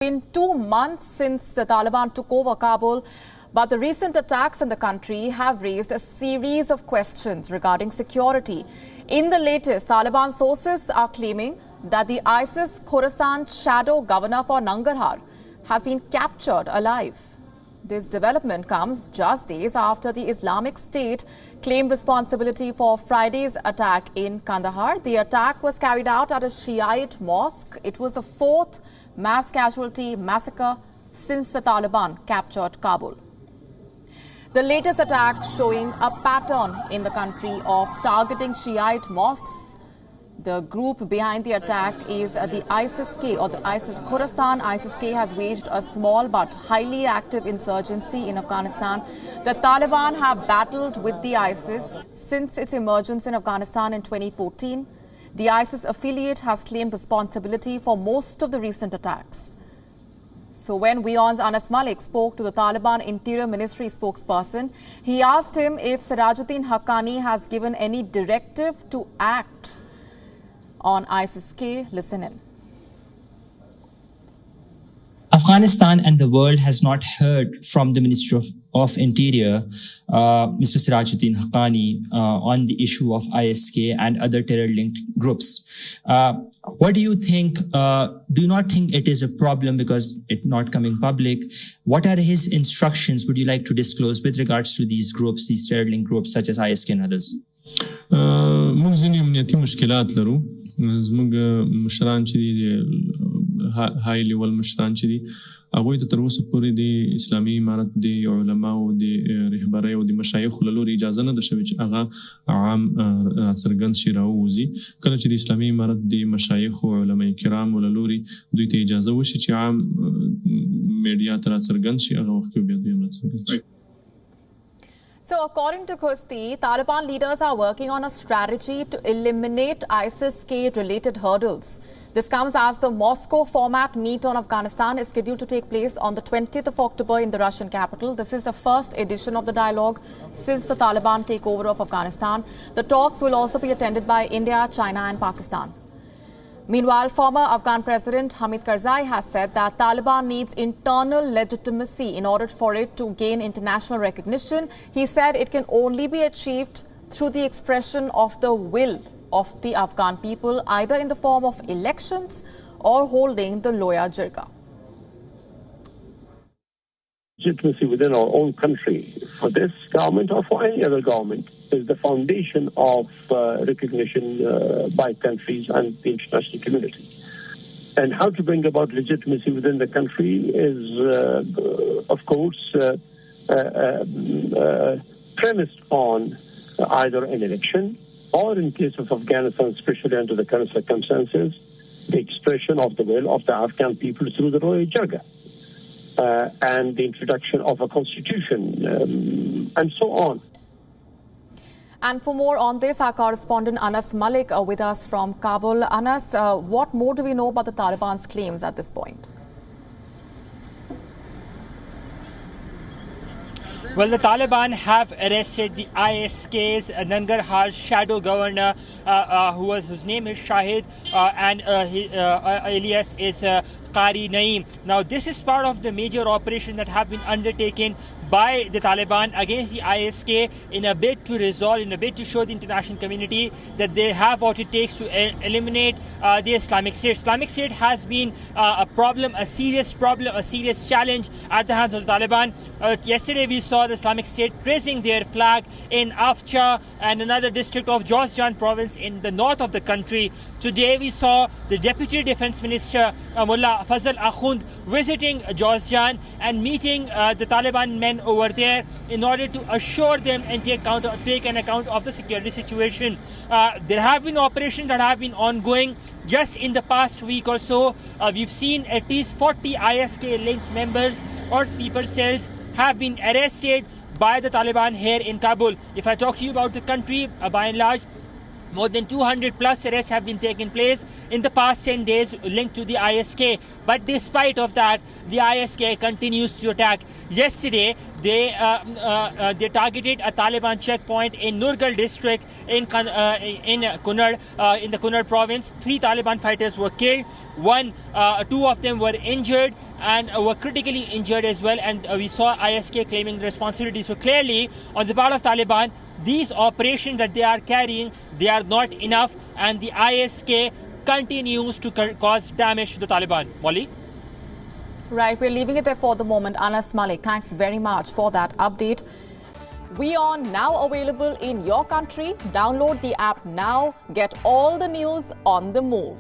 Been 2 months since the Taliban took over Kabul, but the recent attacks in the country have raised a series of questions regarding security. In the latest, Taliban sources are claiming that the ISIS Khorasan shadow governor for Nangarhar has been captured alive. This development comes just days after the Islamic State claimed responsibility for Friday's attack in Kandahar. The attack was carried out at a Shiite mosque. It was the fourth mass casualty massacre since the Taliban captured Kabul. The latest attack showing a pattern in the country of targeting Shiite mosques. The group behind the attack is the ISIS-K or the ISIS Khorasan. ISIS-K has waged a small but highly active insurgency in Afghanistan. The Taliban have battled with the ISIS since its emergence in Afghanistan in 2014. The ISIS affiliate has claimed responsibility for most of the recent attacks. So when WION's Mallick spoke to the Taliban Interior Ministry spokesperson, he asked him if Sirajuddin Haqqani has given any directive to act on ISIS-K. Listen in. Afghanistan and the world has not heard from the Minister of Interior, Mr. Sirajuddin Haqqani, on the issue of ISK and other terror-linked groups. What do you think? Do you not think it is a problem because it's not coming public? What are his instructions would you like to disclose with regards to these groups, these terror-linked groups such as ISK and others? موږ ځینې امنیتي مشکلات لرو. زموږ مشران چې دي های لیول مشران چې دي هغوی ته تر اوسه پورې د اسلامي امارت د علماو د رهبرۍ او د مشایخو له لورې اجازه نه ده شوې چې هغه عام څرګند شي راووځي. کله چې د اسلامي امارت د مشایخو او علماء کرامو له لورې دوی ته اجازه وشي چې عام میډیا ته راڅرګند شي هغه وخت کې بیا دوی هم راڅرګند شي. So according to Kusti, Taliban leaders are working on a strategy to eliminate ISIS-K related hurdles. This comes as the Moscow format meet on Afghanistan is scheduled to take place on the 20th of October in the Russian capital. This is the first edition of the dialogue since the Taliban takeover of Afghanistan. The talks will also be attended by India, China and Pakistan. Meanwhile, former Afghan President Hamid Karzai has said that Taliban needs internal legitimacy in order for it to gain international recognition. He said it can only be achieved through the expression of the will of the Afghan people, either in the form of elections or holding the Loya Jirga. Legitimacy within our own country for this government or for any other government is the foundation of recognition by countries and the international community. And how to bring about legitimacy within the country is, of course, premised on either an election or, in case of Afghanistan, especially under the current circumstances, the expression of the will of the Afghan people through the Loya Jirga. And the introduction of a constitution, and so on. And for more on this, our correspondent Anas Mallick with us from Kabul. Anas, what more do we know about the Taliban's claims at this point? Well, the Taliban have arrested the ISK's Nangarhar shadow governor, whose name is Shahid, and his alias is Qari Naeem. Now, this is part of the major operation that have been undertaken by the Taliban against the ISK in a bid to resolve, in a bid to show the international community that they have what it takes to eliminate the Islamic State. Islamic State has been a problem, a serious challenge at the hands of the Taliban. Yesterday we saw the Islamic State raising their flag in Afcha and another district of Jawzjan province in the north of the country. Today we saw the Deputy Defense Minister Mullah Fazal Akhund visiting Jawzjan and meeting the Taliban men over there in order to assure them and take an account of the security situation. There have been operations that have been ongoing. Just in the past week or so, we've seen at least 40 ISK-linked members or sleeper cells have been arrested by the Taliban here in Kabul. If I talk to you about the country, by and large, more than 200 plus arrests have been taken place in the past 10 days linked to the ISK. But despite of that, the ISK continues to attack. Yesterday, they targeted a Taliban checkpoint in Nurgal district in Kunar, in the Kunar province. 3 Taliban fighters were killed. 2 of them were injured and were critically injured as well. And we saw ISK claiming responsibility. So clearly, on the part of Taliban, these operations that they are carrying, they are not enough, and the ISK continues to cause damage to the Taliban. Molly? Right, we're leaving it there for the moment. Anas, Mallick, thanks very much for that update. WION now available in your country. Download the app now. Get all the news on the move.